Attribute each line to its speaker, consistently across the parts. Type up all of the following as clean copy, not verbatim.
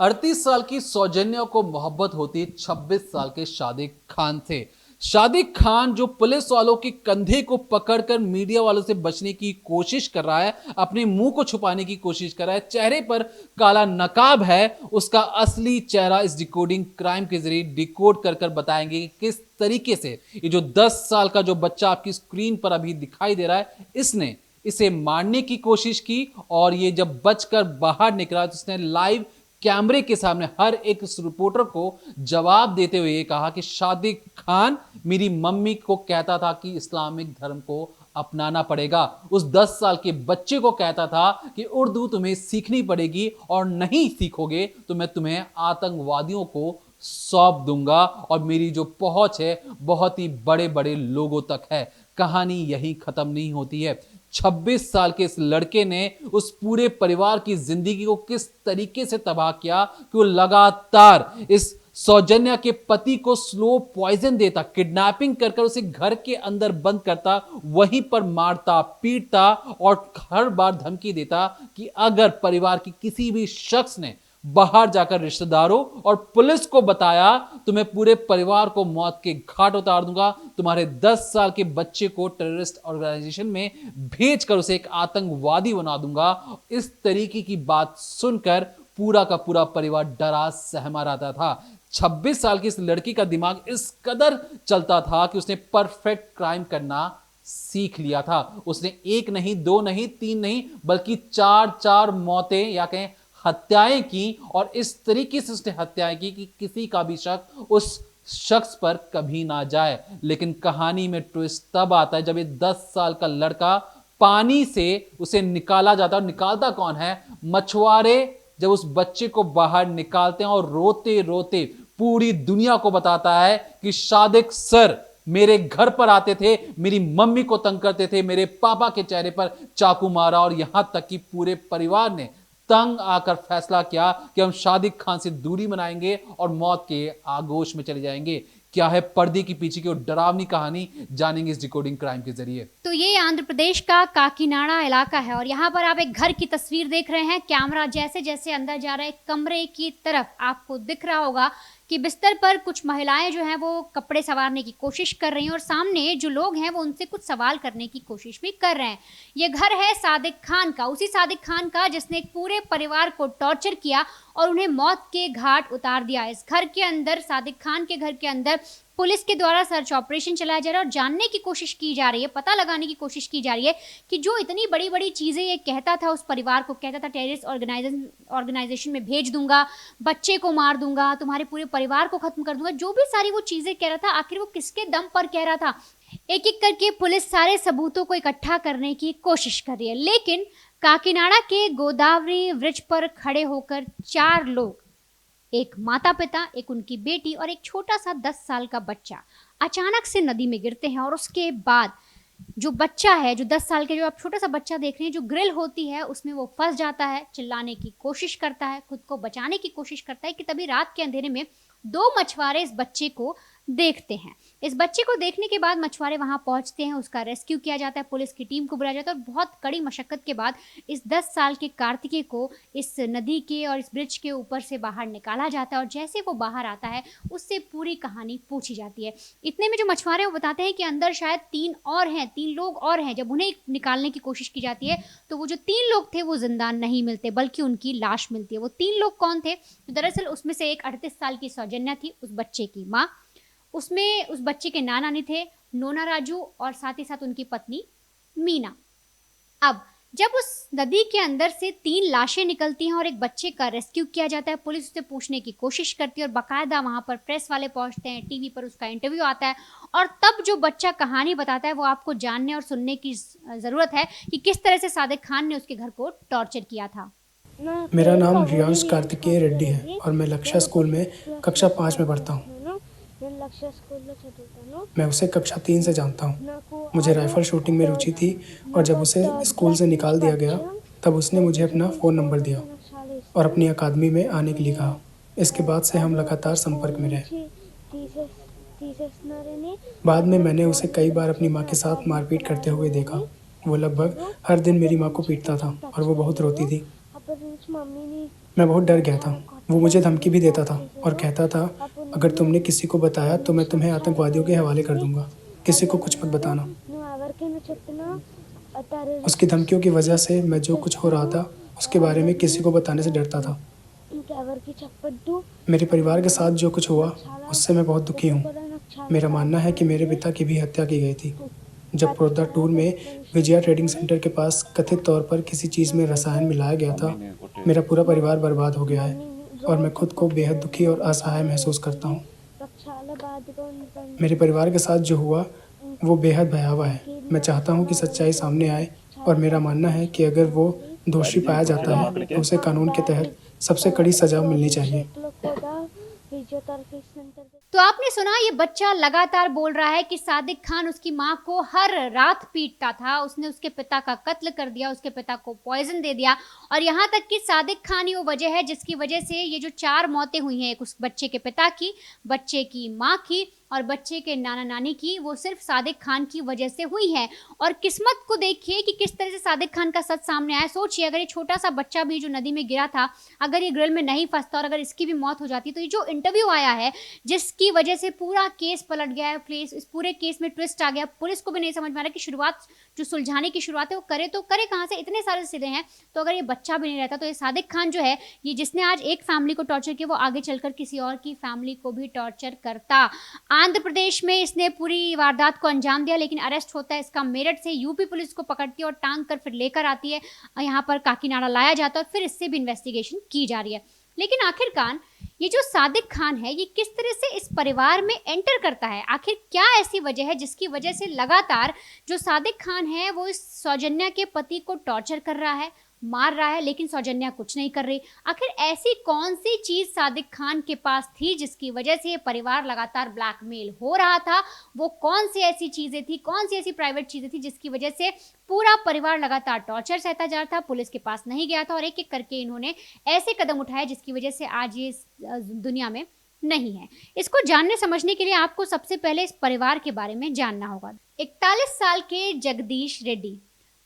Speaker 1: 38 साल की सौजन्या को मोहब्बत होती 26 साल के शादिक खान से। शादिक खान जो पुलिस वालों के कंधे को पकड़कर मीडिया वालों से बचने की कोशिश कर रहा है, अपने मुंह को छुपाने की कोशिश कर रहा है, चेहरे पर काला नकाब है, उसका असली चेहरा इस डिकोडिंग क्राइम के जरिए डिकोड कर बताएंगे कि किस तरीके से ये जो 10 साल का जो बच्चा आपकी स्क्रीन पर अभी दिखाई दे रहा है, इसने इसे मारने की कोशिश की और ये जब बचकर बाहर निकला तो उसने लाइव कैमरे के सामने हर एक रिपोर्टर को जवाब देते हुए ये कहा कि शादिक खान मेरी मम्मी को कहता था कि इस्लामिक धर्म को अपनाना पड़ेगा। उस 10 साल के बच्चे को कहता था कि उर्दू तुम्हें सीखनी पड़ेगी और नहीं सीखोगे तो मैं तुम्हें आतंकवादियों को सौंप दूंगा और मेरी जो पहुंच है बहुत ही बड़े बड़े लोगों तक है। कहानी यही खत्म नहीं होती है। 26 साल के इस लड़के ने उस पूरे परिवार की जिंदगी को किस तरीके से तबाह किया कि वो लगातार इस सौजन्या के पति को स्लो पॉइजन देता, किडनैपिंग कर उसे घर के अंदर बंद करता, वहीं पर मारता पीटता और हर बार धमकी देता कि अगर परिवार की किसी भी शख्स ने बाहर जाकर रिश्तेदारों और पुलिस को बताया तो मैं पूरे परिवार को मौत के घाट उतार दूंगा, तुम्हारे 10 साल के बच्चे को टेररिस्ट ऑर्गेनाइजेशन में भेजकर उसे एक आतंकवादी बना दूंगा। इस तरीके की बात सुनकर पूरा का पूरा परिवार डरा सहमा रहता था। 26 साल की इस लड़की का दिमाग इस कदर चलता था कि उसने परफेक्ट क्राइम करना सीख लिया था। उसने एक नहीं, दो नहीं, तीन नहीं, बल्कि चार मौतें या कहें हत्याएं की और इस तरीके से उसने हत्याएं की कि किसी का भी शक उस शख्स पर कभी ना जाए। लेकिन कहानी में ट्विस्ट तब आता है जब ये 10 साल का लड़का पानी से उसे निकाला जाता है। और निकालता कौन है? मछुआरे जब उस बच्चे को बाहर निकालते हैं और रोते रोते पूरी दुनिया को बताता है कि शादिक सर मेरे घर पर आते थे, मेरी मम्मी को तंग करते थे, मेरे पापा के चेहरे पर चाकू मारा और यहां तक कि पूरे परिवार ने तंग आकर फैसला किया कि हम शादिक खान से दूरी बनाएंगे और मौत के आगोश में चले जाएंगे। क्या है पर्दे के पीछे की वो डरावनी कहानी, जानेंगे इस डिकोडिंग क्राइम के जरिए।
Speaker 2: तो ये आंध्र प्रदेश का काकीनाडा इलाका है और यहाँ पर आप एक घर की तस्वीर देख रहे हैं। कैमरा जैसे जैसे अंदर जा रहा है कमरे की तरफ आपको दिख रहा होगा कि बिस्तर पर कुछ महिलाएं जो हैं वो कपड़े संवारने की कोशिश कर रही हैं और सामने जो लोग हैं वो उनसे कुछ सवाल करने की कोशिश भी कर रहे हैं। ये घर है सादिक खान का, उसी सादिक खान का जिसने एक पूरे परिवार को टॉर्चर किया और उन्हें मौत के घाट उतार दिया। इस घर के अंदर, सादिक खान के घर के अंदर पुलिस के द्वारा सर्च ऑपरेशन चलाया जा रहा है और जानने की कोशिश की जा रही है, पता लगाने की कोशिश की जा रही है कि जो इतनी बड़ी बड़ी चीज़ें ये कहता था उस परिवार को, कहता था टेररिस्ट ऑर्गेनाइजेशन में भेज दूंगा, बच्चे को मार दूंगा, तुम्हारे पूरे परिवार को खत्म कर दूंगा, जो भी सारी वो चीज़ें कह रहा था आखिर वो किसके दम पर कह रहा था। एक एक करके पुलिस सारे सबूतों को इकट्ठा करने की कोशिश कर रही है। लेकिन काकीनाडा के गोदावरी ब्रिज पर खड़े होकर 4 लोग, एक माता पिता, एक उनकी बेटी और एक छोटा सा 10 साल का बच्चा अचानक से नदी में गिरते हैं और उसके बाद जो बच्चा है, जो 10 साल के जो आप छोटा सा बच्चा देख रहे हैं, जो ग्रिल होती है उसमें वो फंस जाता है, चिल्लाने की कोशिश करता है, खुद को बचाने की कोशिश करता है कि तभी रात के अंधेरे में 2 मछुआरे इस बच्चे को देखते हैं। इस बच्चे को देखने के बाद मछुआरे वहां पहुंचते हैं, उसका रेस्क्यू किया जाता है, पुलिस की टीम को बुलाया जाता है और बहुत कड़ी मशक्कत के बाद इस 10 साल के कार्तिकेय को इस नदी के और इस ब्रिज के ऊपर से बाहर निकाला जाता है और जैसे वो बाहर आता है उससे पूरी कहानी पूछी जाती है। इतने में जो मछुआरे वो बताते हैं कि अंदर शायद 3 लोग और हैं। जब उन्हें निकालने की कोशिश की जाती है तो वो जो 3 लोग थे वो जिंदा नहीं मिलते बल्कि उनकी लाश मिलती है। वो 3 लोग कौन थे? तो दरअसल उसमें से एक 38 साल की सौजन्या थी, उस बच्चे की माँ, उसमें उस बच्चे के नाना नहीं थे, नोना राजू, और साथ ही साथ उनकी पत्नी मीना। अब जब उस नदी के अंदर से 3 लाशें निकलती हैं और एक बच्चे का रेस्क्यू किया जाता है, पुलिस उससे पूछने की कोशिश करती है और बाकायदा वहां पर प्रेस वाले पहुंचते हैं, टीवी पर उसका इंटरव्यू आता है और तब जो बच्चा कहानी बताता है वो आपको जानने और सुनने की ज़रूरत है कि किस तरह से सादिक खान ने उसके घर को टॉर्चर किया था।
Speaker 3: मेरा नाम रियांश कार्तिकेय रेड्डी है और मैं लक्ष्य स्कूल में कक्षा 5 में पढ़ता हूँ। मैं उसे कक्षा 3 से जानता हूँ। मुझे राइफल शूटिंग में रुचि थी और जब उसे स्कूल से निकाल दिया गया तब उसने मुझे अपना फ़ोन नंबर दिया और अपनी अकादमी में आने के लिए कहा। इसके बाद से हम लगातार संपर्क में रहे। बाद में मैंने उसे कई बार अपनी माँ के साथ मारपीट करते हुए देखा। वो लगभग हर दिन मेरी माँ को पीटता था और वो बहुत रोती थी। मैं बहुत डर गया था। वो मुझे धमकी भी देता था और कहता था, अगर तुमने किसी को बताया तो मैं तुम्हें आतंकवादियों के हवाले कर दूंगा, किसी को कुछ मत बताना। उसकी धमकियों की वजह से मैं जो कुछ हो रहा था उसके बारे में किसी को बताने से डरता था। मेरे परिवार के साथ जो कुछ हुआ उससे मैं बहुत दुखी हूँ। मेरा मानना है कि मेरे पिता की भी हत्या की गई थी जब प्रोद्दा टूर में विजया ट्रेडिंग सेंटर के पास कथित तौर पर किसी चीज़ में रसायन मिलाया गया था। मेरा पूरा परिवार बर्बाद हो गया है और मैं खुद को बेहद दुखी और असहाय महसूस करता हूँ। मेरे परिवार के साथ जो हुआ वो बेहद भयावह है। मैं चाहता हूँ कि सच्चाई सामने आए और मेरा मानना है कि अगर वो दोषी पाया जाता है तो उसे कानून के तहत सबसे कड़ी सजा मिलनी चाहिए।
Speaker 2: तो आपने सुना, ये बच्चा लगातार बोल रहा है कि सादिक खान उसकी माँ को हर रात पीटता था, उसने उसके पिता का कत्ल कर दिया, उसके पिता को पॉइजन दे दिया और यहाँ तक कि सादिक खान ही वो वजह है जिसकी वजह से ये जो 4 मौतें हुई हैं, एक उस बच्चे के पिता की, बच्चे की माँ की और बच्चे के नाना नानी की, वो सिर्फ सादिक खान की वजह से हुई है। और किस्मत को देखिए कि किस तरह से सादिक खान का सच सामने आया। सोचिए, अगर ये छोटा सा बच्चा भी जो नदी में गिरा था, अगर ये ग्रिल में नहीं फंसता और अगर इसकी भी मौत हो जाती, तो ये जो इंटरव्यू आया है जिसकी वजह से पूरा केस पलट गया है, इस पूरे केस में ट्विस्ट आ गया, पुलिस को भी नहीं समझ में आ रहा कि शुरुआत जो सुलझाने की शुरुआत है वो करे तो करे कहाँ से, इतने सारे सिरे हैं। तो अगर ये बच्चा भी नहीं रहता तो ये सादिक खान जो है, ये जिसने आज एक फैमिली को टॉर्चर किया, वो आगे चलकर किसी और की फैमिली को भी टॉर्चर करता। आंध्र प्रदेश में इसने पूरी वारदात को अंजाम दिया, लेकिन अरेस्ट होता है इसका मेरठ से। यूपी पुलिस को पकड़ती है और टांग कर फिर लेकर आती है, यहाँ पर काकीनाडा लाया जाता है और फिर इससे भी इन्वेस्टिगेशन की जा रही है। लेकिन आखिरकार ये जो सादिक खान है, ये किस तरह से इस परिवार में एंटर करता है, आखिर क्या ऐसी वजह है जिसकी वजह से लगातार जो सादिक खान है वो इस सौजन्या के पति को टॉर्चर कर रहा है, मार रहा है, लेकिन सौजन्या कुछ नहीं कर रही। आखिर ऐसी कौन सी चीज सादिक खान के पास थी जिसकी वजह से ये परिवार लगातार ब्लैकमेल हो रहा था? वो कौन सी ऐसी चीजें थी, कौन सी ऐसी प्राइवेट चीजें थी जिसकी वजह से पूरा परिवार लगातार टॉर्चर सहता जा रहा था, पुलिस के पास नहीं गया था और एक एक करके इन्होंने ऐसे कदम उठाए जिसकी वजह से आज ये इस दुनिया में नहीं है। इसको जानने समझने के लिए आपको सबसे पहले इस परिवार के बारे में जानना होगा। 41 साल के जगदीश रेड्डी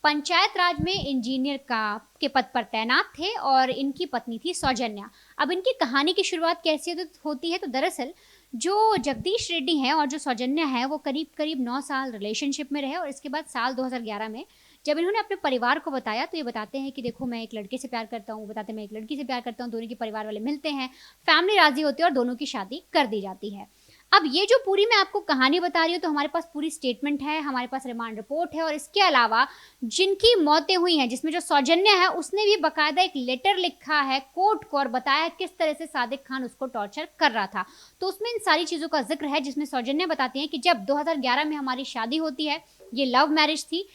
Speaker 2: पंचायत राज में इंजीनियर के पद पर तैनात थे और इनकी पत्नी थी सौजन्या। अब इनकी कहानी की शुरुआत कैसे होती है? तो दरअसल जो जगदीश रेड्डी हैं और जो सौजन्या है वो करीब करीब 9 साल रिलेशनशिप में रहे और इसके बाद साल 2011 में जब इन्होंने अपने परिवार को बताया तो ये बताते हैं कि देखो मैं एक लड़के से प्यार करता हूँ, बताते मैं एक लड़की से प्यार करता हूँ, दोनों के परिवार वाले मिलते हैं, फैमिली राजी होती है और दोनों की शादी कर दी जाती है। अब ये जो पूरी मैं आपको कहानी बता रही हूँ तो हमारे पास पूरी स्टेटमेंट है, हमारे पास रिमांड रिपोर्ट है और इसके अलावा जिनकी मौतें हुई हैं जिसमें जो सौजन्या है उसने भी बाकायदा एक लेटर लिखा है कोर्ट को और बताया किस तरह से सादिक खान उसको टॉर्चर कर रहा था। तो उसमें इन सारी चीज़ों का जिक्र है जिसमें सौजन्या बताती हैं कि जब 2011 में हमारी शादी होती है, ये लव मैरिज थी,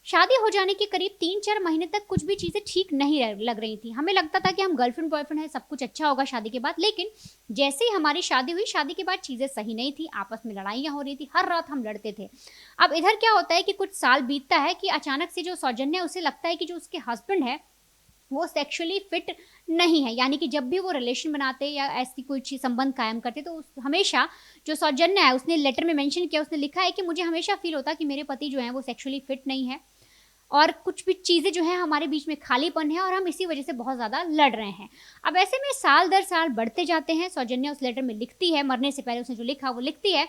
Speaker 2: शादी हो जाने के करीब 3-4 महीने तक कुछ भी चीज़ें ठीक नहीं लग रही थी। हमें लगता था कि हम गर्लफ्रेंड बॉयफ्रेंड है, सब कुछ अच्छा होगा शादी के बाद, लेकिन जैसे ही हमारी शादी हुई, शादी के बाद चीज़ें सही नहीं थी, आपस में लड़ाइयाँ हो रही थी, हर रात हम लड़ते थे। अब इधर क्या होता है कि कुछ साल बीतता है कि अचानक से जो सौजन्या है उसे लगता है कि जो उसके हस्बैंड है वो सेक्सुअली फिट नहीं है, यानी कि जब भी वो रिलेशन बनाते या ऐसी कोई चीज संबंध कायम करते तो हमेशा जो सौजन्या है उसने लेटर में मेंशन किया, उसने लिखा है कि मुझे हमेशा फील होता कि मेरे पति जो है वो सेक्सुअली फिट नहीं है और कुछ भी चीज़ें जो है हमारे बीच में खालीपन है और हम इसी वजह से बहुत ज़्यादा लड़ रहे हैं। अब ऐसे में साल दर साल बढ़ते जाते हैं। सौजन्या उस लेटर में लिखती है, मरने से पहले उसने जो लिखा वो लिखती है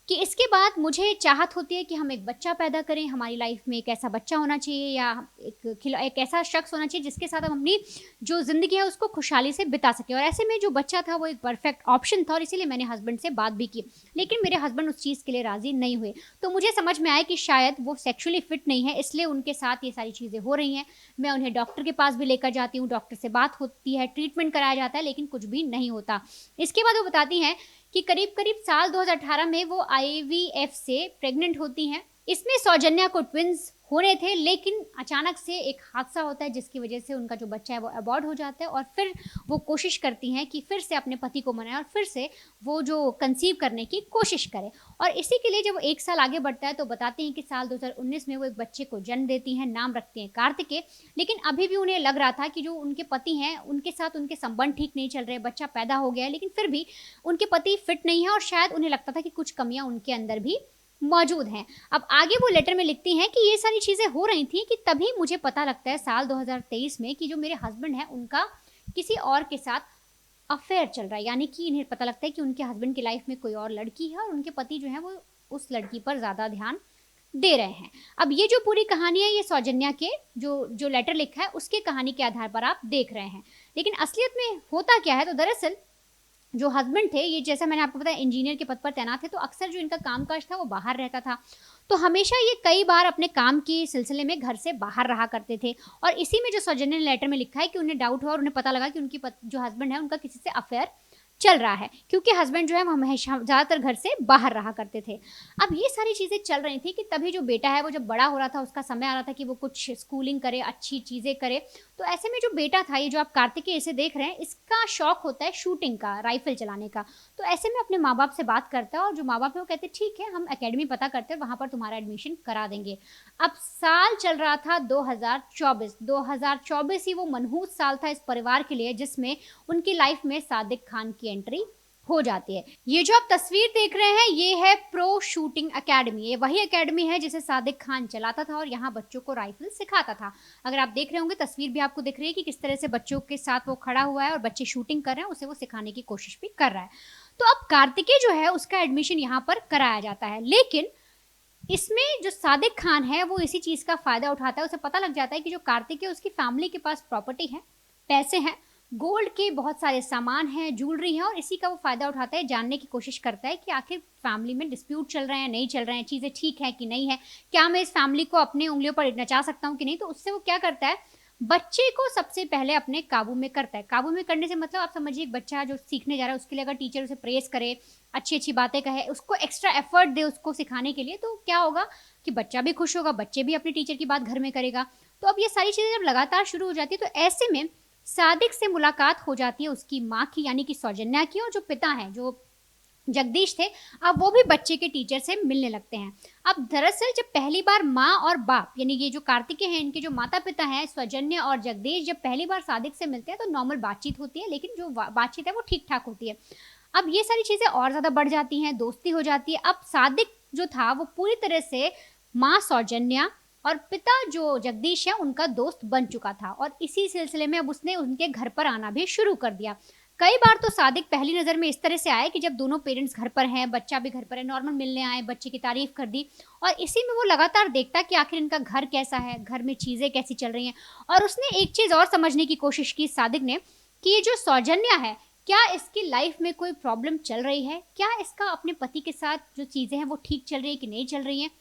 Speaker 2: कि इसके बाद मुझे चाहत होती है कि हम एक बच्चा पैदा करें, हमारी लाइफ में एक ऐसा बच्चा होना चाहिए या एक ऐसा शख्स होना चाहिए जिसके साथ हम अपनी जो ज़िंदगी है उसको खुशहाली से बिता सकें। और ऐसे में जो बच्चा था वो एक परफेक्ट ऑप्शन था और इसीलिए मैंने हस्बैंड से बात भी की, लेकिन मेरे हस्बैंड उस चीज़ के लिए राज़ी नहीं हुए। तो मुझे समझ में आया कि शायद वो सेक्शुअली फिट नहीं है, इसलिए उनके साथ ये सारी चीज़ें हो रही हैं। मैं उन्हें डॉक्टर के पास भी लेकर जाती हूँ, डॉक्टर से बात होती है, ट्रीटमेंट कराया जाता है, लेकिन कुछ भी नहीं होता। इसके बाद वो बताती हैं कि करीब करीब साल 2018 में वो IVF से प्रेग्नेंट होती हैं। इसमें सौजन्या को ट्विंस होने थे, लेकिन अचानक से एक हादसा होता है जिसकी वजह से उनका जो बच्चा है वो अबॉर्ट हो जाता है और फिर वो कोशिश करती हैं कि फिर से अपने पति को मनाएं और फिर से वो जो कंसीव करने की कोशिश करें। और इसी के लिए जब वो 1 साल आगे बढ़ता है तो बताते हैं कि साल 2019 में वो एक बच्चे को जन्म देती हैं, नाम रखते हैं कार्तिकेय। लेकिन अभी भी उन्हें लग रहा था कि जो उनके पति हैं उनके साथ उनके संबंध ठीक नहीं चल रहे, बच्चा पैदा हो गया है लेकिन फिर भी उनके पति फिट नहीं है और शायद उन्हें लगता था कि कुछ कमियां उनके अंदर भी मौजूद हैं। अब आगे वो लेटर में लिखती हैं कि ये सारी चीज़ें हो रही थी कि तभी मुझे पता लगता है साल 2023 में कि जो मेरे हस्बैंड हैं उनका किसी और के साथ अफेयर चल रहा है, यानी कि इन्हें पता लगता है कि उनके हस्बैंड की लाइफ में कोई और लड़की है और उनके पति जो है वो उस लड़की पर ज़्यादा ध्यान दे रहे हैं। अब ये जो पूरी कहानी है ये सौजन्या के जो लेटर लिखा है उसके कहानी के आधार पर आप देख रहे हैं, लेकिन असलियत में होता क्या है, तो दरअसल जो हस्बैंड थे, ये जैसा मैंने आपको बताया इंजीनियर के पद पर तैनात थे, तो अक्सर जो इनका कामकाज था वो बाहर रहता था। तो हमेशा ये कई बार अपने काम के सिलसिले में घर से बाहर रहा करते थे, और इसी में जो सौजन्या ने लेटर में लिखा है कि उन्हें डाउट हुआ और उन्हें पता लगा कि उनकी जो हस्बैंड है उनका किसी से अफेयर चल रहा है, क्योंकि हस्बैंड जो है वो हमेशा ज़्यादातर घर से बाहर रहा करते थे। अब ये सारी चीज़ें चल रही थी कि तभी जो बेटा है वो जब बड़ा हो रहा था, उसका समय आ रहा था कि वो कुछ स्कूलिंग करे, अच्छी चीज़ें करे, तो ऐसे में जो बेटा था, ये जो आप कार्तिकेय इसे देख रहे हैं, इसका शौक होता है शूटिंग का, राइफल चलाने का। तो ऐसे में अपने माँ बाप से बात करता है और जो माँ बाप है वो कहते ठीक है, हम एकेडमी पता करते हैं, वहाँ पर तुम्हारा एडमिशन करा देंगे। अब साल चल रहा था 2024 ही वो मनहूस साल था इस परिवार के लिए, जिसमें उनकी लाइफ में सादिक खान की एंट्री हो जाती है। ये जो आप तस्वीर देख रहे हैं ये है प्रो शूटिंग एकेडमी। ये वही एकेडमी है जिसे सादिक खान चलाता था और यहाँ बच्चों को राइफल सिखाता था। अगर आप देख रहे होंगे तस्वीर भी आपको दिख रही है कि किस तरह से बच्चों के साथ वो खड़ा हुआ है और बच्चे शूटिंग कर रहे हैं, उसे वो सिखाने की कोशिश भी कर रहा है। तो अब कार्तिकेय जो है उसका एडमिशन यहाँ पर कराया जाता है, लेकिन इसमें जो सादिक खान है वो इसी चीज़ का फ़ायदा उठाता है। उसे पता लग जाता है कि जो कार्तिक है उसकी फैमिली के पास प्रॉपर्टी है, पैसे हैं, गोल्ड के बहुत सारे सामान हैं, ज्वेलरी है, और इसी का वो फ़ायदा उठाता है, जानने की कोशिश करता है कि आखिर फैमिली में डिस्प्यूट चल रहे हैं, नहीं चल रहे हैं, चीज़ें ठीक है कि नहीं है, क्या मैं इस फैमिली को अपने उंगलियों पर नचा सकता हूँ कि नहीं। तो उससे वो क्या करता है, बच्चे को सबसे पहले अपने काबू में करता है। काबू में करने से मतलब आप समझिए एक बच्चा जो सीखने जा रहा है उसके लिए अगर टीचर उसे प्रेस करे, अच्छी अच्छी बातें कहे, उसको एक्स्ट्रा एफर्ट दे उसको सिखाने के लिए, तो क्या होगा कि बच्चा भी खुश होगा, बच्चे भी अपने टीचर की बात घर में करेगा। तो अब ये सारी चीज़ें जब लगातार शुरू हो जाती है तो ऐसे में सादिक से मुलाकात हो जाती है उसकी माँ की, यानी कि सौजन्या की, और जो पिता हैं जो जगदीश थे, अब वो भी बच्चे के टीचर से मिलने लगते हैं। अब दरअसल जब पहली बार माँ और बाप, यानी ये जो कार्तिकेय हैं इनके जो माता पिता हैं सौजन्या और जगदीश, जब पहली बार सादिक से मिलते हैं तो नॉर्मल बातचीत होती है, लेकिन जो बातचीत है वो ठीक ठाक होती है। अब ये सारी चीज़ें और ज़्यादा बढ़ जाती हैं, दोस्ती हो जाती है। अब सादिक जो था वो पूरी तरह से माँ सौजन्या और पिता जो जगदीश है उनका दोस्त बन चुका था, और इसी सिलसिले में अब उसने उनके घर पर आना भी शुरू कर दिया। कई बार तो सादिक पहली नज़र में इस तरह से आए कि जब दोनों पेरेंट्स घर पर हैं, बच्चा भी घर पर है, नॉर्मल मिलने आए, बच्चे की तारीफ कर दी, और इसी में वो लगातार देखता कि आखिर इनका घर कैसा है, घर में चीज़ें कैसी चल रही हैं। और उसने एक चीज़ और समझने की कोशिश की सादिक ने कि ये जो सौजन्या है, क्या इसकी लाइफ में कोई प्रॉब्लम चल रही है, क्या इसका अपने पति के साथ जो चीज़ें हैं वो ठीक चल रही है कि नहीं चल रही हैं।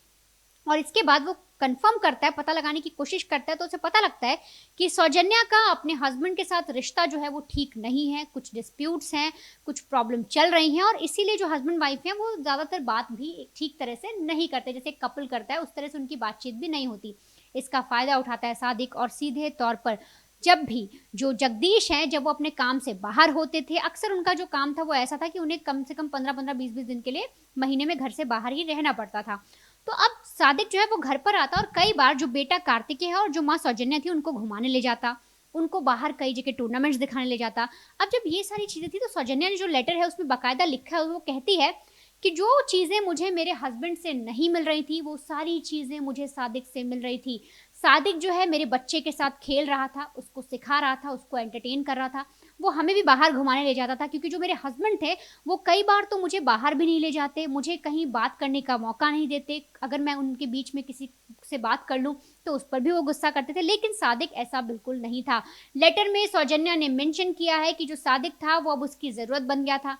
Speaker 2: और इसके बाद वो कंफर्म करता है, पता लगाने की कोशिश करता है, तो उसे पता लगता है कि सौजन्या का अपने हस्बैंड के साथ रिश्ता जो है वो ठीक नहीं है, कुछ डिस्प्यूट्स हैं, कुछ प्रॉब्लम चल रही हैं, और इसीलिए जो हस्बैंड वाइफ हैं वो ज़्यादातर बात भी ठीक तरह से नहीं करते, जैसे कपल करता है उस तरह से उनकी बातचीत भी नहीं होती। इसका फ़ायदा उठाता है सादिक, और सीधे तौर पर जब भी जो जगदीश हैं जब वो अपने काम से बाहर होते थे, अक्सर उनका जो काम था वो ऐसा था कि उन्हें कम से कम 15-15, 20-20 दिन के लिए महीने में घर से बाहर ही रहना पड़ता था। तो अब सादिक जो है वो घर पर आता, और कई बार जो बेटा कार्तिकेय है और जो माँ सौजन्या थी उनको घुमाने ले जाता, उनको बाहर कई जगह टूर्नामेंट्स दिखाने ले जाता। अब जब ये सारी चीज़ें थी तो सौजन्या ने जो लेटर है उसमें बाकायदा लिखा है, वो कहती है कि जो चीज़ें मुझे मेरे हस्बैंड से नहीं मिल रही थी वो सारी चीज़ें मुझे सादिक से मिल रही थी। सादिक जो है मेरे बच्चे के साथ खेल रहा था, उसको सिखा रहा था, उसको एंटरटेन कर रहा था, वो हमें भी बाहर घुमाने ले जाता था, क्योंकि जो मेरे हस्बैंड थे वो कई बार तो मुझे बाहर भी नहीं ले जाते, मुझे कहीं बात करने का मौका नहीं देते, अगर मैं उनके बीच में किसी से बात कर लूँ तो उस पर भी वो गुस्सा करते थे। लेकिन सादिक ऐसा बिल्कुल नहीं था। लेटर में सौजन्या ने मेंशन किया है कि जो सादिक था वो अब उसकी ज़रूरत बन गया था,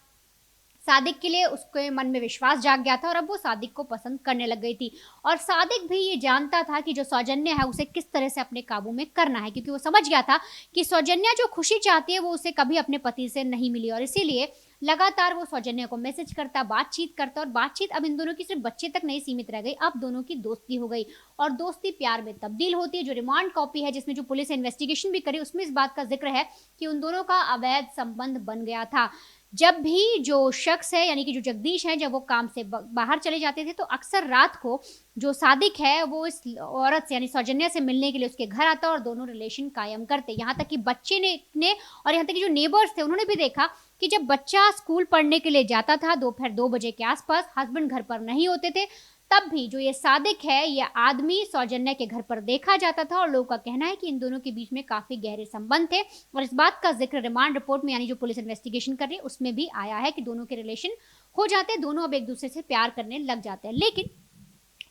Speaker 2: सादिक के लिए उसके मन में विश्वास जाग गया था और अब वो सादिक को पसंद करने लग गई थी। और सादिक भी ये जानता था कि जो सौजन्या है उसे किस तरह से अपने काबू में करना है, क्योंकि वो समझ गया था कि सौजन्या जो खुशी चाहती है वो उसे कभी अपने पति से नहीं मिली, और इसीलिए लगातार वो सौजन्या को मैसेज करता, बातचीत करता, और बातचीत अब इन दोनों की सिर्फ बच्चे तक नहीं सीमित रह गई, अब दोनों की दोस्ती हो गई, और दोस्ती प्यार में तब्दील होती है। जो रिमांड कॉपी है जिसमें जो पुलिस इन्वेस्टिगेशन भी करी उसमें इस बात का जिक्र है कि उन दोनों का अवैध संबंध बन गया था। जब भी जो शख्स है यानी कि जो जगदीश है जब वो काम से बाहर चले जाते थे तो अक्सर रात को जो सादिक है वो इस औरत से यानी सौजन्या से मिलने के लिए उसके घर आता और दोनों रिलेशन कायम करते। यहाँ तक कि बच्चे ने और यहाँ तक कि जो नेबर्स थे उन्होंने भी देखा कि जब बच्चा स्कूल पढ़ने के लिए जाता था दोपहर 2 बजे के आसपास, हस्बैंड घर पर नहीं होते थे, तब भी जो ये सादिक है, ये आदमी सौजन्या के घर पर देखा जाता था और लोगों का कहना है कि इन दोनों के बीच में काफी गहरे संबंध थे और इस बात का जिक्र रिमांड रिपोर्ट में, यानी जो पुलिस इन्वेस्टिगेशन कर रही है उसमें भी आया है कि दोनों के रिलेशन हो जाते हैं, दोनों अब एक दूसरे से प्यार करने लग जाते हैं। लेकिन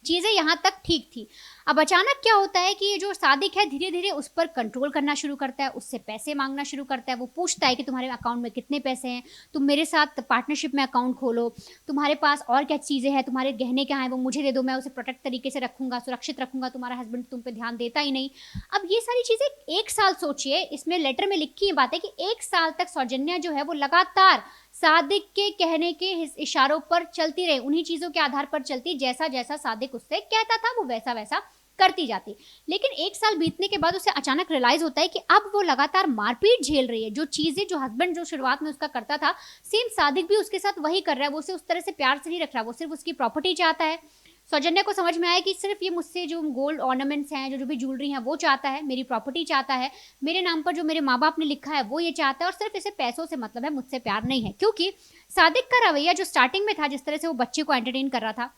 Speaker 2: चीजें यहाँ तक ठीक थी। अब अचानक क्या होता है कि ये जो सादिक है धीरे धीरे उस पर कंट्रोल करना शुरू करता है, उससे पैसे मांगना शुरू करता है। वो पूछता है कि तुम्हारे अकाउंट में कितने पैसे हैं, तुम मेरे साथ पार्टनरशिप में अकाउंट खोलो, तुम्हारे पास और क्या चीज़ें हैं, तुम्हारे गहने क्या हैं वो मुझे दे दो, मैं उसे प्रोटेक्ट तरीके से रखूंगा, सुरक्षित रखूंगा, तुम्हारा हस्बैंड तुम पे ध्यान देता ही नहीं। अब ये सारी चीज़ें 1 साल, सोचिए, इसमें लेटर में लिखी ये बात है कि 1 साल तक सौजन्या जो है वो लगातार सादिक के कहने के इशारों पर चलती रही, उन्हीं चीज़ों के आधार पर चलती, जैसा जैसा सादिक उससे कहता था वो वैसा वैसा करती जाती। लेकिन 1 साल बीतने के बाद उसे अचानक रियलाइज होता है कि अब वो लगातार मारपीट झेल रही है। जो चीज़ें जो हस्बैंड जो शुरुआत में उसका करता था, सेम सादिक भी उसके साथ वही कर रहा है। वो उसे उस तरह से प्यार से नहीं रख रहा, वो सिर्फ उसकी प्रॉपर्टी चाहता है। सौजन्या को समझ में आया कि सिर्फ ये मुझसे जो गोल्ड ऑर्नामेंट्स हैं, जो भी ज्वेलरी हैं वो चाहता है, मेरी प्रॉपर्टी चाहता है, मेरे नाम पर जो मेरे माँ बाप ने लिखा है वो ये चाहता है और सिर्फ इसे पैसों से मतलब है, मुझसे प्यार नहीं है। क्योंकि सादिक का रवैया जो स्टार्टिंग में था, जिस तरह से वो बच्चे को एंटरटेन कर रहा था,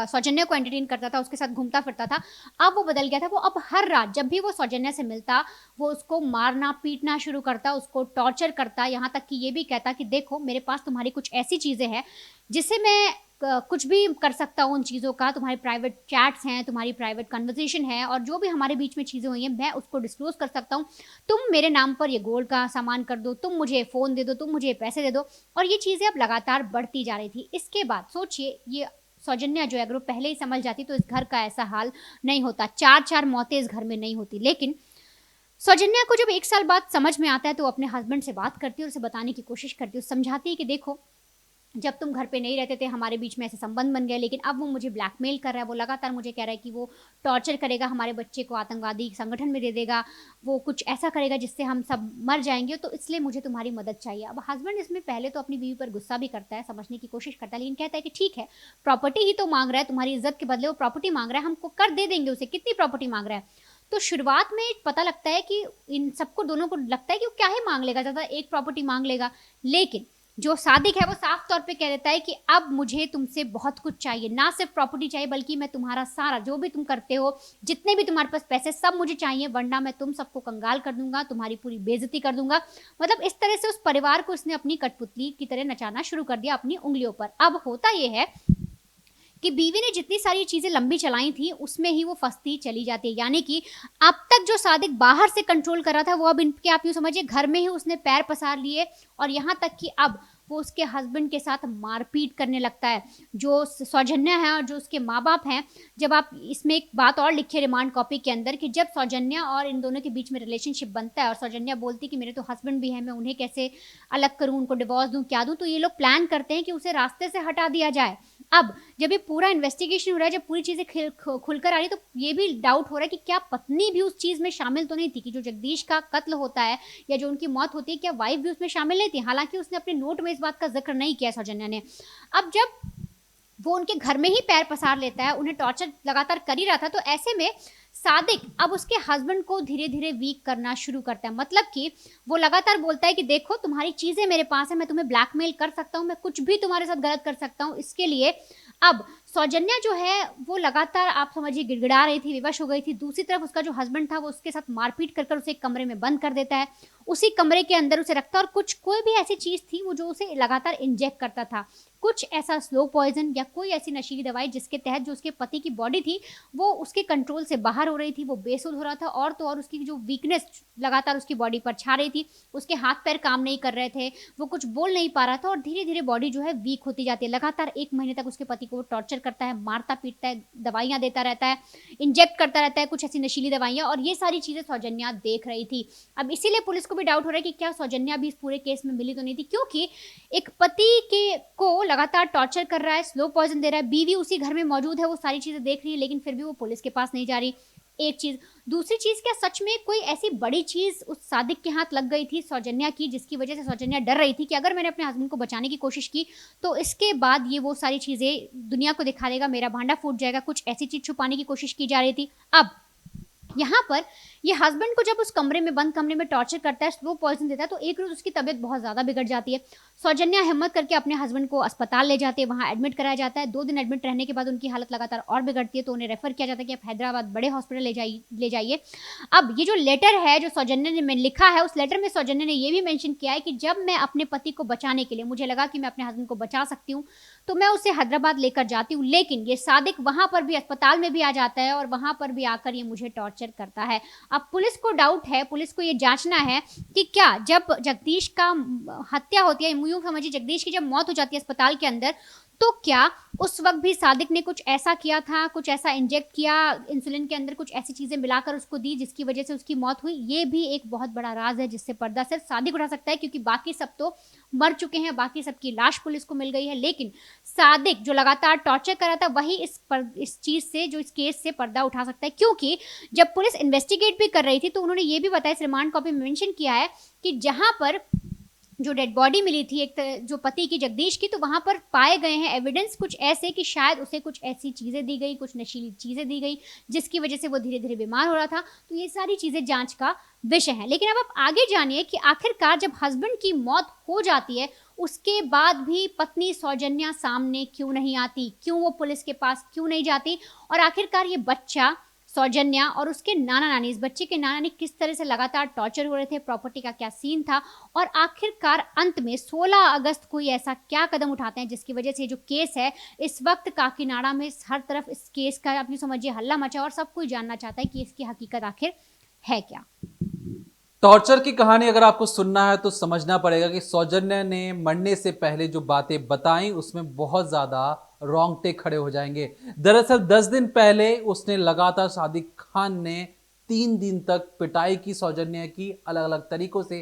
Speaker 2: सौजन्या को एंटरटेन करता था, उसके साथ घूमता फिरता था, अब वो बदल गया था। वो अब हर रात जब भी वो सौजन्या से मिलता, वो उसको मारना पीटना शुरू करता, उसको टॉर्चर करता, यहाँ तक कि ये भी कहता कि देखो मेरे पास तुम्हारी कुछ ऐसी चीज़ें हैं जिससे मैं कुछ भी कर सकता हूँ, उन चीज़ों का, तुम्हारे प्राइवेट चैट्स हैं, तुम्हारी प्राइवेट कन्वर्सेशन है और जो भी हमारे बीच में चीज़ें हुई हैं मैं उसको डिस्क्लोज कर सकता हूँ। तुम मेरे नाम पर ये गोल्ड का सामान कर दो, तुम मुझे फ़ोन दे दो, तुम मुझे पैसे दे दो। और ये चीज़ें अब लगातार बढ़ती जा रही थी। इसके बाद सोचिए, ये सौजन्या जो है अगर वो पहले ही समझ जाती तो इस घर का ऐसा हाल नहीं होता, 4-4 मौतें इस घर में नहीं होती। लेकिन सौजन्या को जब 1 साल बाद समझ में आता है तो वो अपने हस्बैंड से बात करती है और उसे बताने की कोशिश करती है, समझाती है कि देखो जब तुम घर पे नहीं रहते थे हमारे बीच में ऐसे संबंध बन गए, लेकिन अब वो मुझे ब्लैकमेल कर रहा है, वो लगातार मुझे कह रहा है कि वो टॉर्चर करेगा, हमारे बच्चे को आतंकवादी संगठन में दे देगा, वो कुछ ऐसा करेगा जिससे हम सब मर जाएंगे, तो इसलिए मुझे तुम्हारी मदद चाहिए। अब हस्बैंड इसमें पहले तो अपनी बीवी पर गुस्सा भी करता है, समझने की कोशिश करता है, लेकिन कहता है कि ठीक है, प्रॉपर्टी ही तो मांग रहा है, तुम्हारी इज्जत के बदले वो प्रॉपर्टी मांग रहा है, हमको कर दे देंगे उसे, कितनी प्रॉपर्टी मांग रहा है। तो शुरुआत में पता लगता है कि इन सबको, दोनों को लगता है कि वो क्या ही मांग लेगा, ज़्यादा एक प्रॉपर्टी मांग लेगा। लेकिन जो सादिक है वो साफ तौर पे कह देता है कि अब मुझे तुमसे बहुत कुछ चाहिए, ना सिर्फ प्रॉपर्टी चाहिए बल्कि मैं तुम्हारा सारा जो भी तुम करते हो, जितने भी तुम्हारे पास पैसे, सब मुझे चाहिए, वरना मैं तुम सबको कंगाल कर दूंगा, तुम्हारी पूरी बेइज्जती कर दूंगा। मतलब इस तरह से उस परिवार को उसने अपनी कठपुतली की तरह नचाना शुरू कर दिया अपनी उंगलियों पर। अब होता यह है कि बीवी ने जितनी सारी चीज़ें लंबी चलाई थी उसमें ही वो फंसती चली जाती है। यानी कि अब तक जो सादिक बाहर से कंट्रोल कर रहा था वो अब इनके, आप यूँ समझिए, घर में ही उसने पैर पसार लिए और यहाँ तक कि अब वो उसके हस्बैंड के साथ मारपीट करने लगता है। जो सौजन्या है और जो उसके माँ बाप हैं, जब आप इसमें एक बात और लिखे रिमांड कॉपी के अंदर कि जब सौजन्या और इन दोनों के बीच में रिलेशनशिप बनता है और सौजन्या बोलती कि मेरे तो हस्बैंड भी हैं, मैं उन्हें कैसे अलग करूँ, उनको डिवोर्स दूँ, क्या दूँ, तो ये लोग प्लान करते हैं कि उसे रास्ते से हटा दिया जाए। अब जब ये पूरा इन्वेस्टिगेशन हो रहा है, जब पूरी चीज़ें खुलकर आ रही, तो ये भी डाउट हो रहा है कि क्या पत्नी भी उस चीज़ में शामिल तो नहीं थी, कि जो जगदीश का कत्ल होता है या जो उनकी मौत होती है, क्या वाइफ भी उसमें शामिल नहीं थी। हालांकि उसने अपने नोट में इस बात का जिक्र नहीं किया सौजन्या ने। अब जब वो उनके घर में ही पैर पसार लेता है, उन्हें टॉर्चर लगातार कर ही रहा था, तो ऐसे में सादिक अब उसके हस्बैंड को धीरे धीरे वीक करना शुरू करता है। मतलब कि वो लगातार बोलता है कि देखो तुम्हारी चीज़ें मेरे पास है, मैं तुम्हें ब्लैकमेल कर सकता हूँ, मैं कुछ भी तुम्हारे साथ गलत कर सकता हूँ। इसके लिए अब सौजन्या जो है वो लगातार, आप समझिए, गिड़गिड़ा रही थी, विवश हो गई थी। दूसरी तरफ उसका जो हस्बैंड था वो उसके साथ मारपीट कर उसे एक कमरे में बंद कर देता है, उसी कमरे के अंदर उसे रखता है और कोई भी ऐसी चीज़ थी वो जो उसे लगातार इंजेक्ट करता था, कुछ ऐसा स्लो पॉइजन या कोई ऐसी नशीली दवाई जिसके तहत जो उसके पति की बॉडी थी वो उसके कंट्रोल से बाहर हो रही थी, वो बेसुध हो रहा था, और तो और उसकी जो वीकनेस लगातार उसकी बॉडी पर छा रही थी, उसके हाथ पैर काम नहीं कर रहे थे, वो कुछ बोल नहीं पा रहा था और धीरे धीरे बॉडी जो है वीक होती जाती है। लगातार 1 महीने तक उसके पति को वो टॉर्चर करता है, मारता पीटता है, दवाइयाँ देता रहता है, इंजेक्ट करता रहता है कुछ ऐसी नशीली दवाइयाँ, और ये सारी चीज़ें सौजन्या देख रही थी। अब इसीलिए पुलिस को भी डाउट हो रहा है कि क्या सौजन्या भी इस पूरे केस में मिली तो नहीं थी, क्योंकि एक पति को लगातार टॉर्चर कर रहा है, स्लो पॉइजन दे रहा है, बीवी उसी घर में मौजूद है, वो सारी चीज़ें देख रही है, लेकिन फिर भी वो पुलिस के पास नहीं जा रही। एक चीज़, दूसरी चीज़, क्या सच में कोई ऐसी बड़ी चीज़ उस सादिक के हाथ लग गई थी सौजन्या की, जिसकी वजह से सौजन्या डर रही थी कि अगर मैंने अपने हस्बैंड को बचाने की कोशिश की तो इसके बाद ये वो सारी चीज़ें दुनिया को दिखा देगा, मेरा भांडा फूट जाएगा, कुछ ऐसी चीज़ छुपाने की कोशिश की जा रही थी। अब यहाँ पर ये हस्बैंड को जब उस कमरे में, बंद कमरे में टॉर्चर करता है, स्लो पॉइजन देता है, तो एक रोज उसकी तबीयत बहुत ज़्यादा बिगड़ जाती है। सौजन्या हिम्मत करके अपने हस्बैंड को अस्पताल ले जाती है, वहाँ एडमिट कराया जाता है। 2 दिन एडमिट रहने के बाद उनकी हालत लगातार और बिगड़ती है, तो उन्हें रेफर किया जाता है कि आप हैदराबाद बड़े हॉस्पिटल ले जाइए। अब ये जो लेटर है जो सौजन्या ने लिखा है, उस लेटर में सौजन्या ने ये भी मेंशन किया है कि जब मैं अपने पति को बचाने के लिए, मुझे लगा कि मैं अपने हस्बैंड को बचा सकती हूँ, तो मैं उसे हैदराबाद लेकर जाती हूँ, लेकिन ये सादिक वहाँ पर भी, अस्पताल में भी आ जाता है और वहाँ पर भी आकर ये मुझे टॉर्चर करता है। अब पुलिस को डाउट है, पुलिस को ये जांचना है कि क्या जब जगदीश का हत्या होती है, यूं समझिए जगदीश की जब मौत हो जाती है अस्पताल के अंदर, तो क्या उस वक्त भी सादिक ने कुछ ऐसा किया था, कुछ ऐसा इंजेक्ट किया इंसुलिन के अंदर, कुछ ऐसी चीजें मिलाकर उसको दी जिसकी वजह से उसकी मौत हुई? ये भी एक बहुत बड़ा राज है जिससे पर्दा सिर्फ सादिक उठा सकता है, क्योंकि बाकी सब तो मर चुके हैं, बाकी सबकी लाश पुलिस को मिल गई है, लेकिन सादिक जो लगातार टॉर्चर कर रहा था वही इस चीज से, जो इस केस से पर्दा उठा सकता है। क्योंकि जब पुलिस इन्वेस्टिगेट भी कर रही थी तो उन्होंने ये भी बताया, इस रिमांड कॉपी में मेंशन किया है कि जहां पर जो डेड बॉडी मिली थी एक जो पति की, जगदीश की, तो वहां पर पाए गए हैं एविडेंस कुछ ऐसे कि शायद उसे कुछ ऐसी चीजें दी गई, कुछ नशीली चीजें दी गई, जिसकी वजह से वो धीरे धीरे बीमार हो रहा था। तो ये सारी चीजें जांच का विषय है। लेकिन अब आप आगे जानिए कि आखिरकार जब हस्बैंड की मौत हो जाती है, उसके बाद भी पत्नी सौजन्या सामने क्यों नहीं आती, क्यों वो पुलिस के पास क्यों नहीं जाती, और आखिरकार ये बच्चा सौजन्या और उसके नाना नानी, इस बच्चे के नाना नानी किस तरह से लगातार टॉर्चर हो रहे थे, प्रॉपर्टी का क्या सीन था, और आखिरकार अंत में 16 अगस्त को ये ऐसा क्या कदम उठाते हैं जिसकी वजह से जो केस है इस वक्त काकीनाडा में हर तरफ इस केस का आप समझिए हल्ला मचा, और सब कोई जानना चाहता है कि इसकी हकीकत आखिर है क्या।
Speaker 1: टॉर्चर की कहानी अगर आपको सुनना है तो समझना पड़ेगा कि सौजन्या ने मरने से पहले जो बातें बताई उसमें बहुत ज्यादा रोंगटे खड़े हो जाएंगे। दरअसल 10 दिन पहले उसने लगातार सादिक खान ने 3 दिन तक पिटाई की सौजन्या की, अलग अलग तरीकों से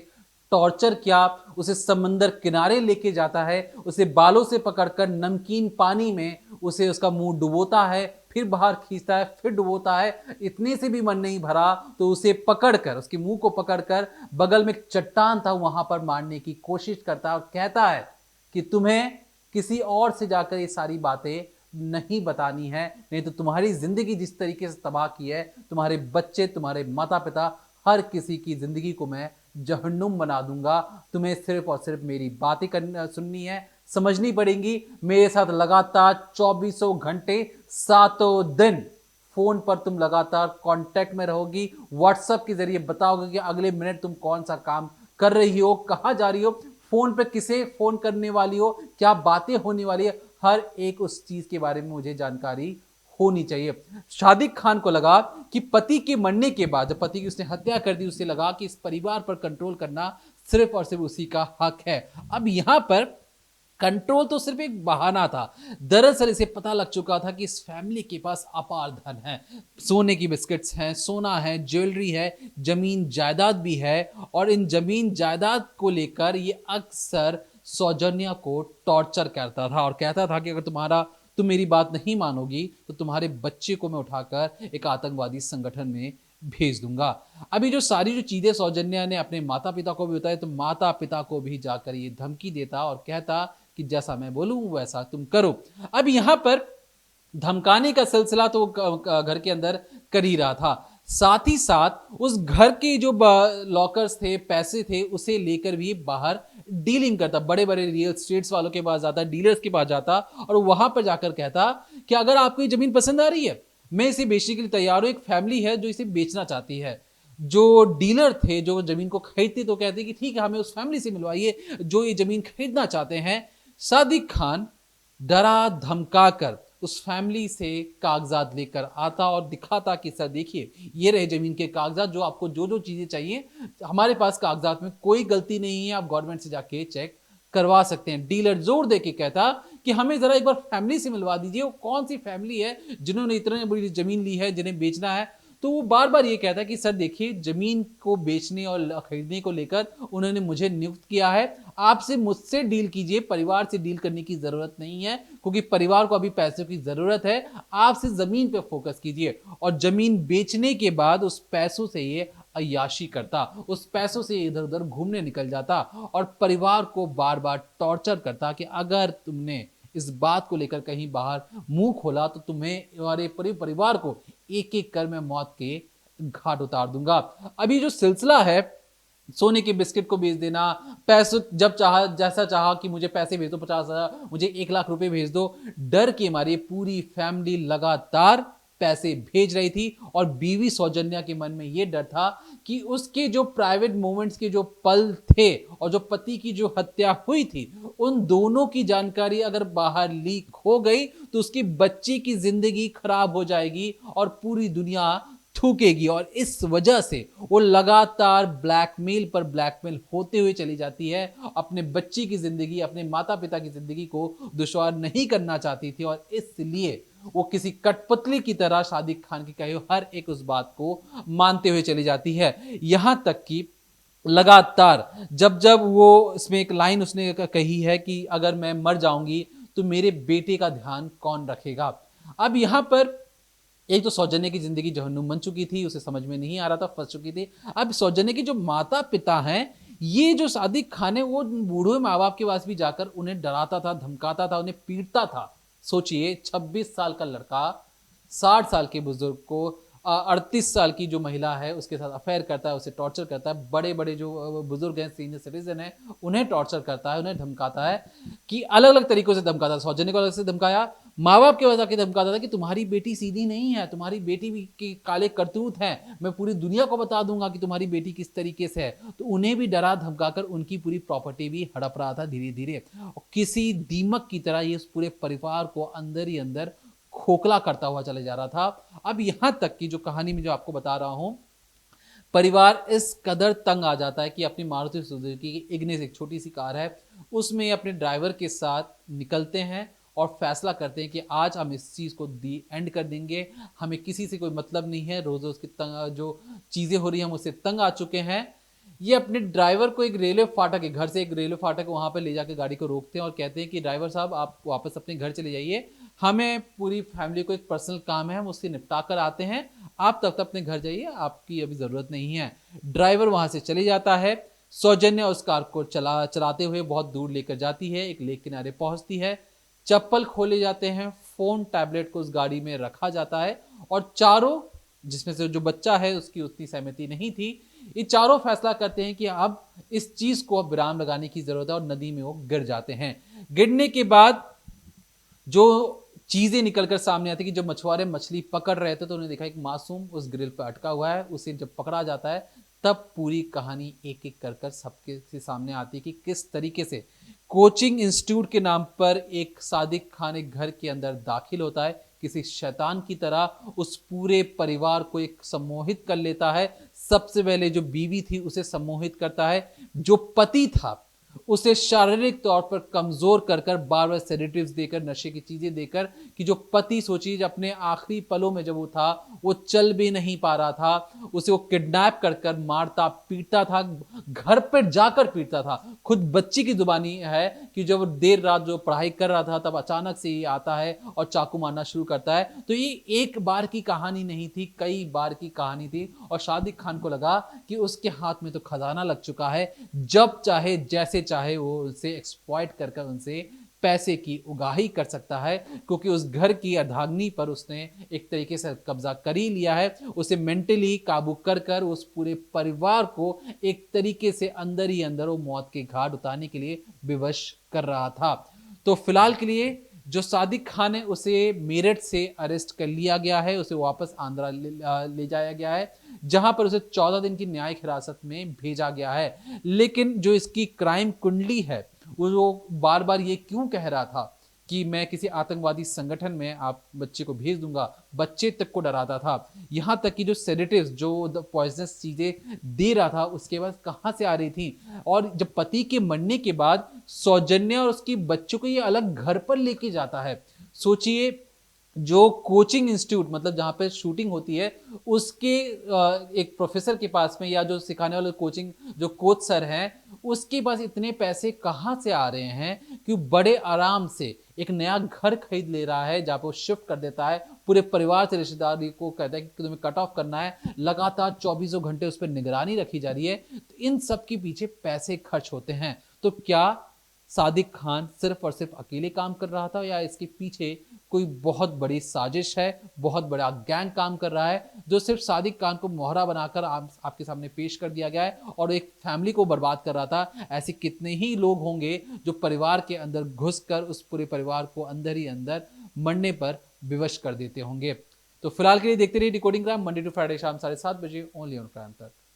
Speaker 1: टॉर्चर किया। उसे समंदर किनारे लेके जाता है, उसे बालों से पकड़कर नमकीन पानी में उसे उसका मुंह डुबोता है, फिर बाहर खींचता है, फिर डुबोता है। इतने से भी मन नहीं भरा तो उसे पकड़कर, उसके मुंह को पकड़कर बगल में एक चट्टान था वहां पर मारने की कोशिश करता है और कहता है कि तुम्हें किसी और से जाकर ये सारी बातें नहीं बतानी है, नहीं तो तुम्हारी जिंदगी जिस तरीके से तबाह की है, तुम्हारे बच्चे, तुम्हारे माता पिता, हर किसी की जिंदगी को मैं जहन्नुम बना दूंगा। तुम्हें सिर्फ और सिर्फ मेरी बातें सुननी है, समझनी पड़ेंगी। मेरे साथ लगातार 24 घंटे 7 दिन फोन पर तुम लगातार कांटेक्ट में रहोगी, व्हाट्सएप के जरिए बताओगे कि अगले मिनट तुम कौन सा काम कर रही हो, कहाँ जा रही हो, फोन पे किसे फोन करने वाली हो, क्या बातें होने वाली है, हर एक उस चीज के बारे में मुझे जानकारी होनी चाहिए। सादिक खान को लगा कि पति के मरने के बाद, जब पति की उसने हत्या कर दी, उसे लगा कि इस परिवार पर कंट्रोल करना सिर्फ और सिर्फ उसी का हक है। अब यहां पर कंट्रोल तो सिर्फ एक बहाना था। दरअसल इसे पता लग चुका था कि इस फैमिली के पास अपार धन है, सोने की बिस्किट्स हैं, सोना है, ज्वेलरी है, जमीन जायदाद भी है, और इन जमीन जायदाद को लेकर ये अक्सर सौजन्या को टॉर्चर करता था और कहता था कि अगर तुम मेरी बात नहीं मानोगी तो तुम्हारे बच्चे को मैं उठाकर एक आतंकवादी संगठन में भेज दूंगा। अभी जो सारी जो चीजें सौजन्या ने अपने माता पिता को भी बताई, तो माता पिता को भी जाकर ये धमकी देता और कहता कि जैसा मैं बोलूं वैसा तुम करो। अब यहां पर धमकाने का सिलसिला तो घर के अंदर कर ही रहा था, साथ ही साथ उस घर के जो लॉकर्स थे, पैसे थे, उसे लेकर भी बाहर डीलिंग करता, बड़े बड़े रियल स्टेट्स वालों के पास जाता, डीलर्स के पास जाता और वहां पर जाकर कहता कि अगर आपको ये जमीन पसंद आ रही है, मैं इसे बेचने के लिए तैयार हूं। एक फैमिली है जो इसे बेचना चाहती है। जो डीलर थे जो जमीन को खरीदते तो कहते कि ठीक है, हमें उस फैमिली से मिलवाइए जो ये जमीन खरीदना चाहते हैं। सादिक खान डरा धमका कर उस फैमिली से कागजात लेकर आता और दिखाता कि सर देखिए, ये रहे जमीन के कागजात, जो आपको जो जो चीजें चाहिए हमारे पास कागजात में कोई गलती नहीं है, आप गवर्नमेंट से जाके चेक करवा सकते हैं। डीलर जोर दे के कहता कि हमें जरा एक बार फैमिली से मिलवा दीजिए, वो कौन सी फैमिली है जिन्होंने इतनी बड़ी जमीन ली है, जिन्हें बेचना है। तो वो बार बार ये कहता है कि सर देखिए, जमीन को बेचने और खरीदने को लेकर उन्होंने मुझे नियुक्त किया है, आपसे मुझसे डील कीजिए, परिवार से डील करने की जरूरत नहीं है, क्योंकि परिवार को अभी पैसों की जरूरत है, आपसे जमीन पे फोकस कीजिए। और जमीन बेचने के बाद उस पैसों से ये अय्याशी करता, उस पैसों से इधर उधर घूमने निकल जाता और परिवार को बार बार टॉर्चर करता कि अगर तुमने इस बात को लेकर कहीं बाहर मुंह खोला तो तुम्हें, हमारे पूरे परिवार को एक एक कर मैं मौत के घाट उतार दूंगा। अभी जो सिलसिला है, सोने के बिस्किट को भेज देना, पैसे जब चाहा जैसा चाहा कि मुझे पैसे भेज दो 50,000, मुझे 1 लाख रुपए भेज दो, डर के मारे पूरी फैमिली लगातार पैसे भेज रही थी। और बीवी सौजन्या के मन में यह डर था कि उसके जो प्राइवेट मोमेंट्स के जो पल थे और जो पति की जो हत्या हुई थी, उन दोनों की जानकारी अगर बाहर लीक हो गई तो उसकी बच्ची की जिंदगी खराब हो जाएगी और पूरी दुनिया थूकेगी। और इस वजह से वो लगातार ब्लैकमेल पर ब्लैकमेल होते हुए चली जाती है। अपने बच्ची की जिंदगी, अपने माता पिता की जिंदगी को दुश्वार नहीं करना चाहती थी और इसलिए वो किसी कठपुतली की तरह सादिक खान की कही हर एक उस बात को मानते हुए चली जाती है। यहां तक कि लगातार जब जब वो, इसमें एक लाइन उसने कही है कि अगर मैं मर जाऊंगी तो मेरे बेटे का ध्यान कौन रखेगा। अब यहां पर एक तो सौजन्य की जिंदगी जहन्नुम बन चुकी थी, उसे समझ में नहीं आ रहा था, फंस चुकी थी। अब सौजन्य के जो माता पिता हैं, ये जो सादिक खान है, वो बूढ़े माँ बाप के पास भी जाकर उन्हें डराता था, धमकाता था, उन्हें पीटता था। सोचिए 26 साल का लड़का 60 साल के बुजुर्ग को 38 साल की जो महिला है उसके साथ अफेयर करता है, उसे टॉर्चर करता है। बड़े बड़े जो बुजुर्ग हैं, सीनियर सिटीजन है, उन्हें टॉर्चर करता है, उन्हें धमकाता है कि अलग अलग तरीकों से धमकाता है। सौजन्य को अलग से धमकाया, माँ बाप के पास आके धमकाता था कि तुम्हारी बेटी सीधी नहीं है, तुम्हारी बेटी भी के काले करतूत हैं, मैं पूरी दुनिया को बता दूंगा कि तुम्हारी बेटी किस तरीके से है। तो उन्हें भी डरा धमकाकर उनकी पूरी प्रॉपर्टी भी हड़प रहा था धीरे धीरे। और किसी दीमक की तरह ये पूरे परिवार को अंदर ही अंदर खोखला करता हुआ चले जा रहा था। अब यहां तक कि जो कहानी में जो आपको बता रहा हूं, परिवार इस कदर तंग आ जाता है कि अपनी मारुति सुजुकी की इग्निस, एक छोटी सी कार है, उसमें अपने ड्राइवर के साथ निकलते हैं और फैसला करते हैं कि आज हम इस चीज़ को दी एंड कर देंगे, हमें किसी से कोई मतलब नहीं है, रोज रोज की जो चीज़ें हो रही हैं हम उससे तंग आ चुके हैं। ये अपने ड्राइवर को एक रेलवे फाटक, के घर से एक रेलवे फाटक वहाँ पर ले जाकर गाड़ी को रोकते हैं और कहते हैं कि ड्राइवर साहब आप वापस अपने घर चले जाइए, हमें पूरी फैमिली को एक पर्सनल काम है, हम उससे निपटा कर आते हैं, आप तब तक अपने घर जाइए, आपकी अभी ज़रूरत नहीं है। ड्राइवर वहाँ से चले जाता है। सौजन्य उस कार को चलाते हुए बहुत दूर लेकर जाती है, एक लेक किनारे पहुँचती है, चप्पल खोले जाते हैं, फ़ोन टैबलेट को उस गाड़ी में रखा जाता है और चारों, जिसमें से जो बच्चा है उसकी उतनी सहमति नहीं थी, ये चारों फैसला करते हैं कि अब इस चीज को अब विराम लगाने की जरूरत है और नदी में वो गिर जाते हैं। गिरने के बाद जो चीजें निकलकर सामने आती है कि जब मछुआरे मछली पकड़ रहे थे तो उन्हें देखा एक मासूम उस ग्रिल पर अटका हुआ है, उसे जब पकड़ा जाता है तब पूरी कहानी एक एक कर सबके सामने आती है कि किस तरीके से कोचिंग इंस्टीट्यूट के नाम पर एक सादिक खान एक घर के अंदर दाखिल होता है, किसी शैतान की तरह उस पूरे परिवार को एक सम्मोहित कर लेता है। सबसे पहले जो बीवी थी उसे सम्मोहित करता है, जो पति था उसे शारीरिक तौर पर कमजोर कर बार बार सेडेटिव्स देकर, नशे की चीजें देकर, कि जो पति सोचिए अपने आखिरी पलों में जब वो था, वो चल भी नहीं पा रहा था, उसे वो किडनैप कर मारता पीटता था, घर पर जाकर पीटता था। खुद बच्ची की जुबानी है कि जब देर रात जो पढ़ाई कर रहा था तब अचानक से ये आता है और चाकू मारना शुरू करता है। तो ये एक बार की कहानी नहीं थी, कई बार की कहानी थी। और सादिक खान को लगा कि उसके हाथ में तो खजाना लग चुका है, जब चाहे जैसे चाहे वो उनसे एक्सप्लॉइट कर उनसे पैसे की उगाही कर सकता है, क्योंकि उस घर की अर्धांगिनी पर उसने एक तरीके से कब्जा कर ही लिया है। उसे मेंटली काबू कर उस पूरे परिवार को एक तरीके से अंदर ही अंदर वो मौत के घाट उतारने के लिए विवश कर रहा था। तो फिलहाल के लिए जो सादिक खान है उसे मेरठ से अरेस्ट कर लिया गया है, उसे वापस आंध्रा ले जाया गया है, जहां पर उसे 14 दिन की न्यायिक हिरासत में भेजा गया है। लेकिन जो इसकी क्राइम कुंडली है वो बार बार ये क्यों कह रहा था कि मैं किसी आतंकवादी संगठन में आप बच्चे को भेज दूंगा, बच्चे तक को डराता था। यहां तक कि जो सेडेटिव्स, जो पॉइजनस चीजें दे रहा था, उसके बाद कहां से आ रही थी। और जब पति के मरने के बाद सौजन्य और उसकी बच्चों को ये अलग घर पर लेके जाता है। सोचिए, जो कोचिंग इंस्टीट्यूट, मतलब जहां पे शूटिंग होती है, उसके एक प्रोफेसर के पास में, या जो सिखाने वाले कोचिंग जो कोच सर हैं, उसके पास इतने पैसे कहां से आ रहे हैं कि बड़े आराम से एक नया घर खरीद ले रहा है, जहां पर वो शिफ्ट कर देता है। पूरे परिवार से रिश्तेदारी को कहता है कि तुम्हें कट ऑफ करना है, लगातार 24 घंटे उस पर निगरानी रखी जा रही है। तो इन सब के पीछे पैसे खर्च होते हैं। तो क्या सादिक खान सिर्फ और सिर्फ अकेले काम कर रहा था या इसके पीछे कोई बहुत बड़ी साजिश है, बहुत बड़ा गैंग काम कर रहा है, जो सिर्फ सादिक खान को मोहरा बनाकर आपके सामने पेश कर दिया गया है और एक फैमिली को बर्बाद कर रहा था। ऐसे कितने ही लोग होंगे जो परिवार के अंदर घुसकर उस पूरे परिवार को अंदर ही अंदर मरने पर विवश कर देते होंगे। तो फिलहाल के लिए देखते रहिए decoding crime, Monday to Friday शाम 7:30 बजे ओनली ऑन क्राइम तक।